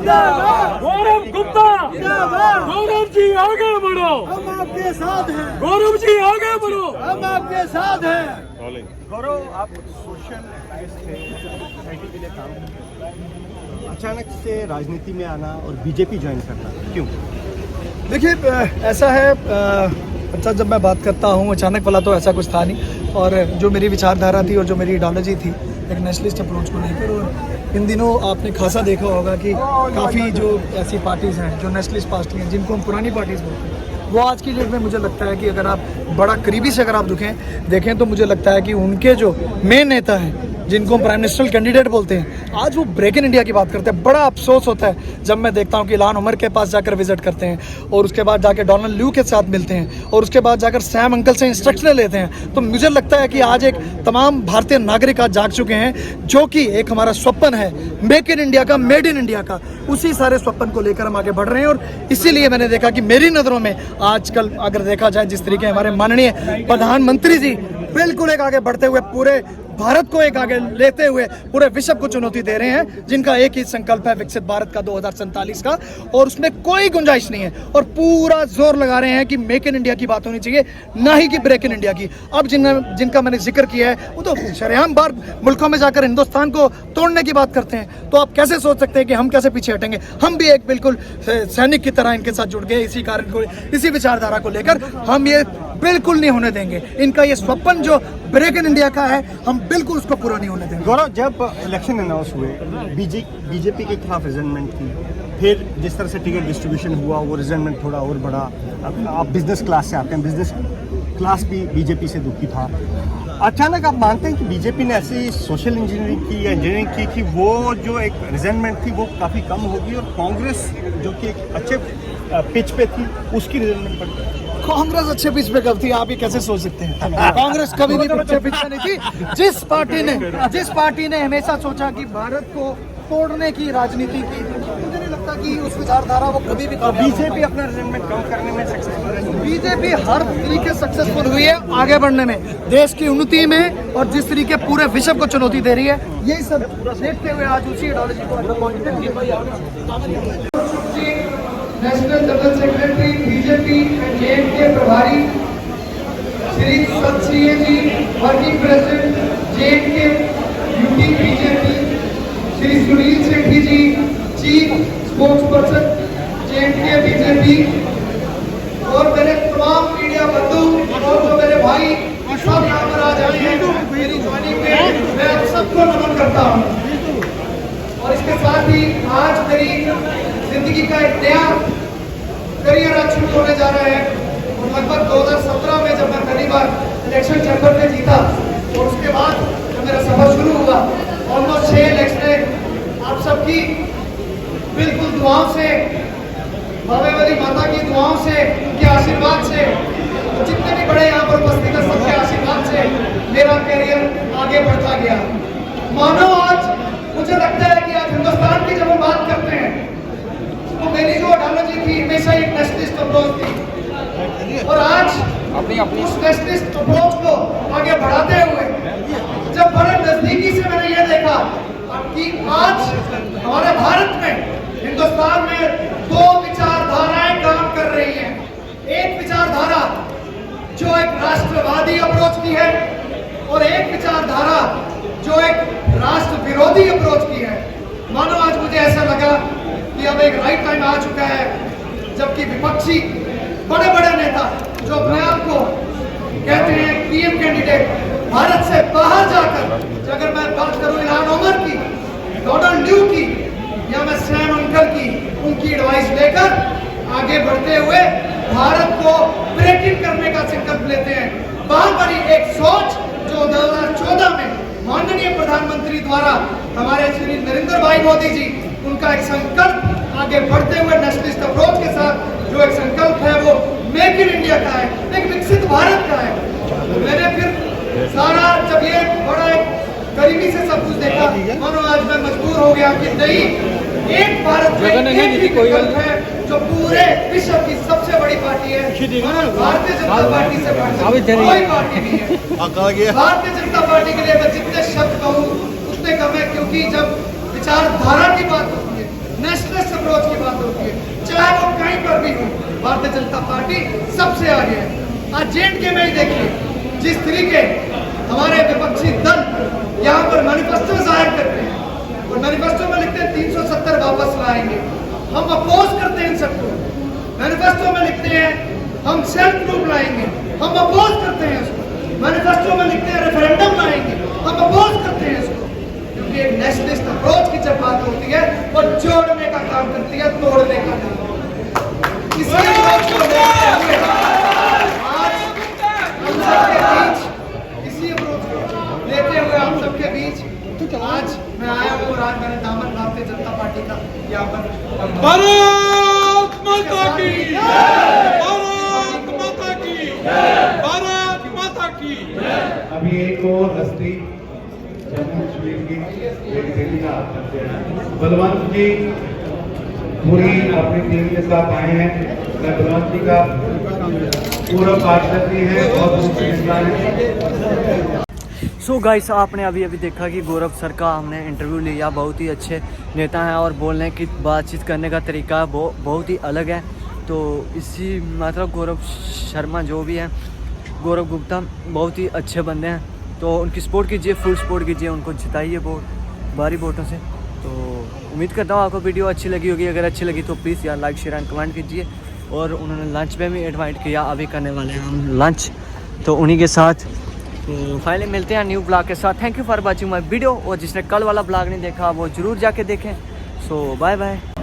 गौरव गुप्ता, गौरव जी आगे बढ़ो, हम आपके साथ हैं। गौरव जी आगे बढ़ो, हम आपके साथ हैं। गौरव, आप सोशल एक्टिविस्ट थे, सोसाइटी के लिए काम करते हैं, अचानक से राजनीति में आना और बीजेपी ज्वाइन करना क्यों? देखिए, ऐसा है, अच्छा, जब मैं बात करता हूँ अचानक वाला तो ऐसा कुछ था नहीं। और जो मेरी विचारधारा थी और जो मेरी आइडियोलॉजी थी एक नेशनलिस्ट अप्रोच को लेकर, और इन दिनों आपने खासा देखा होगा कि काफ़ी जो ऐसी पार्टीज़ हैं जो नेशनलिस्ट पार्टी हैं जिनको हम पुरानी पार्टीज़ बोलते हैं, वो आज की डेट में मुझे लगता है कि अगर आप बड़ा करीबी से अगर आप देखें तो मुझे लगता है कि उनके जो मेन नेता हैं जिनको हम प्राइम मिनिस्टर कैंडिडेट बोलते हैं, आज वो ब्रेक इन इंडिया की बात करते हैं। बड़ा अफसोस होता है जब मैं देखता हूँ कि इल्हान उमर के पास जाकर विजिट करते हैं और उसके बाद जाकर डोनाल्ड ल्यू के साथ मिलते हैं और उसके बाद जाकर सैम अंकल से इंस्ट्रक्शनें लेते हैं। तो मुझे लगता है कि आज एक तमाम भारतीय नागरिक आज जाग चुके हैं, जो कि एक हमारा स्वप्न है मेक इन इंडिया का, मेड इन इंडिया का, उसी सारे स्वप्न को लेकर हम आगे बढ़ रहे हैं। और इसीलिए मैंने देखा कि मेरी नज़रों में आजकल अगर देखा जाए जिस तरीके हमारे माननीय प्रधानमंत्री जी बिल्कुल एक आगे बढ़ते हुए पूरे भारत को एक आगे लेते हुए पूरे विश्व को चुनौती दे रहे हैं, जिनका एक ही संकल्प है विकसित भारत का 2047 का, और उसमें कोई गुंजाइश नहीं है। और पूरा जोर लगा रहे हैं कि मेक इन इंडिया की बात होनी चाहिए, ना ही कि ब्रेक इन इंडिया की। अब जिनका मैंने जिक्र किया है वो तो शरेआम बार मुल्कों में जाकर हिंदुस्तान को तोड़ने की बात करते हैं। तो आप कैसे सोच सकते हैं कि हम कैसे पीछे हटेंगे? हम भी एक बिल्कुल सैनिक की तरह इनके साथ जुड़ गए इसी कारण को, इसी विचारधारा को लेकर। हम ये बिल्कुल नहीं होने देंगे, इनका ये स्वप्न जो ब्रेक इन इंडिया का है हम बिल्कुल उसको पूरा नहीं होने देंगे। गौरव, जब इलेक्शन अनाउंस हुए बीजेपी के खिलाफ रिजल्टमेंट थी, फिर जिस तरह से टिकट डिस्ट्रीब्यूशन हुआ वो रिजल्टमेंट थोड़ा और बढ़ा। आप बिजनेस क्लास से आते हैं, बिजनेस क्लास भी बीजेपी से दुखी था। अचानक आप मानते हैं कि बीजेपी ने ऐसी सोशल इंजीनियरिंग की या इंजीनियरिंग की कि वो जो एक रिजल्टमेंट थी वो काफ़ी कम होगी, और कांग्रेस जो कि एक अच्छे पिच पे थी उसकी रिजल्टमेंट बढ़ गई? कांग्रेस अच्छे पिच पे कब थी? आप ये कैसे सोच सकते हैं? कांग्रेस कभी भी अच्छे पिच पे नहीं थी। जिस पार्टी ने हमेशा सोचा कि भारत को तोड़ने की राजनीति की, मुझे नहीं लगता कि उस विचारधारा वो कभी भी। बीजेपी अपना रिजल्टमेंट कम करने में सक्सेसफुल है। बीजेपी हर तरीके सक्सेसफुल हुई है आगे बढ़ने में, देश की उन्नति में, और जिस तरीके पूरे विश्व को चुनौती दे रही है, यही सब देखते हुए आज उसी आइडियोलॉजी को national general secretary BJP and J प्रभारी श्री सत्सिए ji, working president J UT BJP Shri Sunil Sethi ji, chief spokesperson J BJP, और मेरे तमाम मीडिया बंधु और जो मेरे भाई सब यहाँ पर आज आए हैं मेरी ज्वाइनिंग में, मैं आप सबको नमन करता हूँ। और इसके साथ ही आज मेरी जिंदगी का एक नया करियर आज शुरू होने जा रहा है। और लगभग 2017 में जब मैं पहली बार इलेक्शन चैम्बर में जीता और उसके बाद जब मेरा सफर शुरू हुआ, ऑलमोस्ट 6 इलेक्शन आप सबकी बिल्कुल दुआओं से, बाबे वाली माता की दुआओं से, उनके आशीर्वाद से, जितने भी बड़े यहाँ पर उपस्थित हैं सबके आशीर्वाद से मेरा करियर आगे बढ़ता गया। मानो आज मुझे लगता है कि आज हिंदुस्तान की जब हम बात करते हैं तो मेरी जो आइडियोलॉजी थी हमेशा एक नेशनलिस्ट अप्रोच थी, और आज उस नेशनलिस्ट अप्रोच को आगे बढ़ाते हुए जब बड़े नजदीकी से मैंने ये देखा कि आज हमारे भारत में, हिंदुस्तान में 2 विचारधाराएं काम कर रही हैं। एक विचारधारा जो एक राष्ट्रवादी अप्रोच की है और एक विचारधारा जो एक राष्ट्र विरोधी अप्रोच की है। मानो आज मुझे ऐसा लगा कि अब एक राइट टाइम आ चुका है जबकि विपक्षी बड़े बड़े नेता जो अपने आप को कहते हैं पीएम कैंडिडेट, भारत से बाहर जाकर, अगर मैं बात करूं इल्हान उमर की, डोनाल्ड ल्यू की, या मैं सैम अंकल की, उनकी एडवाइस लेकर आगे बढ़ते हुए भारत को ब्रेक इन करने का संकल्प लेते हैं। बार बारी एक सोच जो 2014 में माननीय प्रधानमंत्री द्वारा हमारे श्री नरेंद्र भाई मोदी जी, उनका एक संकल्प आगे बढ़ते हुए नेशनलिस्ट अप्रोच के साथ जो एक संकल्प है वो मेक इन इंडिया का है, एक विकसित भारत का है। मैंने फिर सारा जब ये बड़ा एक करीबी से सब कुछ देखा, मानो आज मैं मजबूर हो गया कि नहीं, एक भारत में एक ही विकल्प है जो पूरे विश्व की सबसे बड़ी पार्टी है। भारतीय जनता पार्टी से कोई पार्टी नहीं है। भारतीय जनता पार्टी के लिए मैं जितने शब्द कहूँ उतने कम है, क्योंकि जब विचारधारा की बात होती है, नेशनलिस्ट आज जे में ही देखिए जिस तरीके हमारे विपक्षी दल यहाँ पर मैनिफेस्टो जाहिर करते हैं और मैनिफेस्टो में लिखते हैं 370 वापस लाएंगे। हम अपोज करते हैं इन सबको। मैनिफेस्टो में लिखते हैं हम सेल्फ ग्रुप लाएंगे, हम अपोज करते हैं उसको। मैनिफेस्टो में लिखते हैं रेफरेंडम लाएंगे, हम अपोज करते हैं इसको। क्योंकि एक नेशनलिस्ट अप्रोच की जब बात होती है वो जोड़ने का काम करती है, तोड़ने का नहीं। इसलिए आज हम सबके बीच इसी अप्रोच को लेते हुए हम सबके बीच आज मैं आया हूँ और आज मैंने दामन भारतीय जनता पार्टी का यहाँ पर भारत माता की भारत माता की भारत माता की। अभी एक और हस्ती जम्मू कश्मीर की एक बेटी का बलवंत जी पूरी अपनी टीम के साथ आए हैं। मैं बलवंत जी का पूरा पार्षद है और सो गाइस, आपने अभी देखा कि गौरव सर का हमने इंटरव्यू लिया। बहुत ही अच्छे नेता हैं और बोलने की बातचीत करने का तरीका बहुत ही अलग है। तो इसी मतलब गौरव शर्मा जो भी हैं, गौरव गुप्ता बहुत ही अच्छे बंदे हैं। तो उनकी सपोर्ट कीजिए, फुल सपोर्ट कीजिए, उनको जिताइए भारी वोटों से। तो उम्मीद करता हूँ आपको वीडियो अच्छी लगी होगी। अगर अच्छी लगी तो प्लीज़ यार लाइक शेयर एंड कमेंट कीजिए। और उन्होंने लंच में भी इनवाइट किया, अभी करने वाले हैं हम लंच, तो उन्हीं के साथ तो फाइनली मिलते हैं न्यू ब्लॉग के साथ। Thank you for watching my video. और जिसने कल वाला ब्लॉग नहीं देखा वो ज़रूर जाके देखें। सो बाय बाय।